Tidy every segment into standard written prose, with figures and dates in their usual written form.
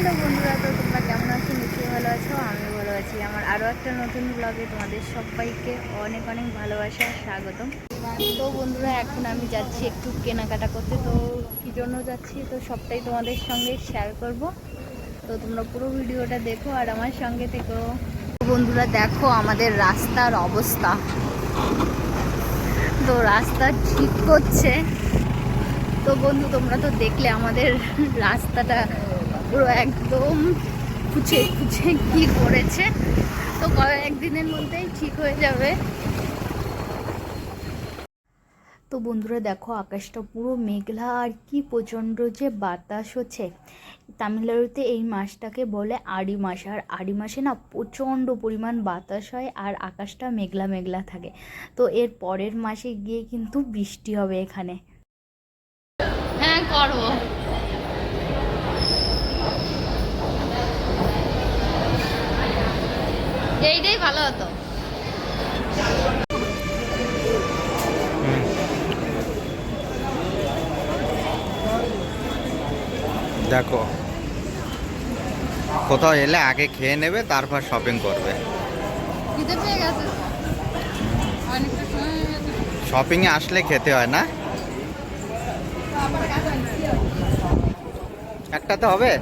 Hello বন্ধুরা, তো তোমরা কেমন আছো? নিশ্চয়ই ভালো আছো, আমিও ভালো আছি। আমার আরও একটা নতুন ব্লগে তোমাদের সবাইকে অনেক অনেক ভালোবাসা, স্বাগতম। তো বন্ধুরা, এখন আমি যাচ্ছি একটু কেনাকাটা করতে। তো কী জন্য যাচ্ছি তো সবটাই তোমাদের সঙ্গে শেয়ার করব। তো তোমরা পুরো ভিডিওটা দেখো আর আমার সঙ্গে থেকো। বন্ধুরা দেখো আমাদের রাস্তার অবস্থা, তো রাস্তা ঠিক করছে। তো বন্ধু, তোমরা তো দেখলে আমাদের রাস্তাটা পুরো একদম খুঁচে খুঁচে কি করেছে। তো কয়েকদিনের মধ্যেই ঠিক হয়ে যাবে। তো বন্ধুরা দেখো, আকাশটা পুরো মেঘলা আর কি প্রচণ্ড যে বাতাস হচ্ছে। তামিলনাড়ুতে এই মাসটাকে বলে আড়ি মাস, আর আড়ি মাসে না প্রচণ্ড পরিমাণ বাতাস হয় আর আকাশটা মেঘলা মেঘলা থাকে। তো এর পরের মাসে গিয়ে কিন্তু বৃষ্টি হবে এখানে। হ্যাঁ, করবো। এইটাই ভালো হতো। দেখো, কোথাও এলে আগে খেয়ে নেবে, তারপর শপিং করবে। শপিংয়ে আসলে খেতে হয় না? একটা তো হবে।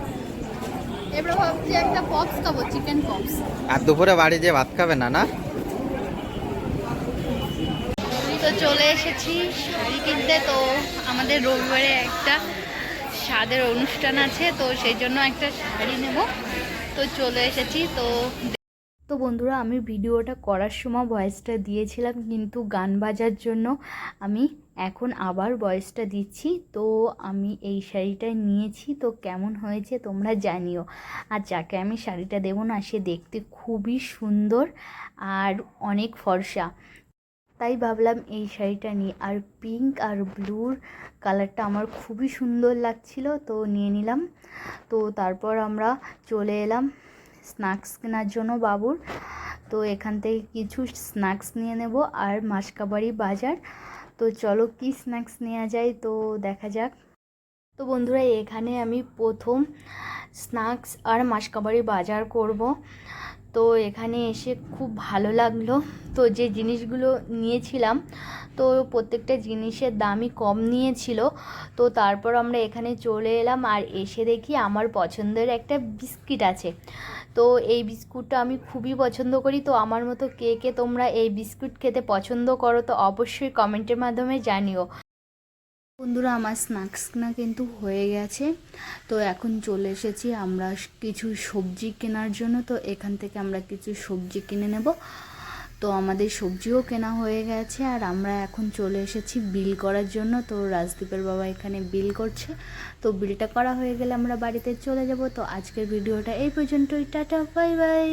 এবার ভাবছি একটা পপস খাবো, চিকেন পপস। আর দুপুরে বাড়ি যেয়ে ভাত খাবে না? না, তো চলে এসেছি শাড়ি কিনতে। তো আমাদের রবিবারে একটা স্বাদের অনুষ্ঠান আছে, তো সেই জন্য একটা শাড়ি নেব। তো চলে এসেছি। তো বন্ধুরা, আমি ভিডিওটা করার সময় ভয়েসটা দিয়েছিলাম, কিন্তু গান বাজার জন্য আমি এখন আবার ভয়েসটা দিচ্ছি। তো আমি এই শাড়িটা নিয়েছি, তো কেমন হয়েছে তোমরা জানিও। আর যাকে আমি শাড়িটা দেবো না, সে দেখতে খুবই সুন্দর আর অনেক ফর্সা, তাই ভাবলাম এই শাড়িটা নিই। আর পিঙ্ক আর ব্লুর কালারটা আমার খুবই সুন্দর লাগছিল, তো নিয়ে নিলাম। তো তারপর আমরা চলে এলাম স্ন্যাক্স কেনার জন্য বাবুর। তো এখান থেকে কিছু স্ন্যাক্স নিয়ে নেব আর মাসকাবাড়ি বাজার। তো চলো কি স্ন্যাক্স নেওয়া যায় তো দেখা যাক। তো বন্ধুরা, এখানে আমি প্রথম স্ন্যাক্স আর মাসকাবাড়ি বাজার করব। তো এখানে এসে খুব ভালো লাগলো। তো যে জিনিসগুলো নিয়েছিলাম, তো প্রত্যেকটা জিনিসের দামই কম নিয়েছিল। তো তারপর আমরা এখানে চলে এলাম আর এসে দেখি আমার পছন্দের একটা বিস্কিট আছে। তো এই বিস্কুটটা আমি খুবই পছন্দ করি। তো আমার মতো কে কে তোমরা এই বিস্কুট খেতে পছন্দ করো, তো অবশ্যই কমেন্টের মাধ্যমে জানিও। বন্ধুরা, আমার স্ন্যাক্স কেনা কিন্তু হয়ে গেছে। তো এখন চলে এসেছি আমরা কিছু সবজি কেনার জন্য। তো এখান থেকে আমরা কিছু সবজি কিনে নেব। তো আমাদের সবজিও কেনা হয়ে গেছে আর আমরা এখন চলে এসেছি বিল করার জন্য। তো রাজদীপের বাবা এখানে বিল করছে। তো বিলটা করা হয়ে গেলে আমরা বাড়িতে চলে যাব। তো আজকের ভিডিওটা এই পর্যন্তই। Tata, bye bye.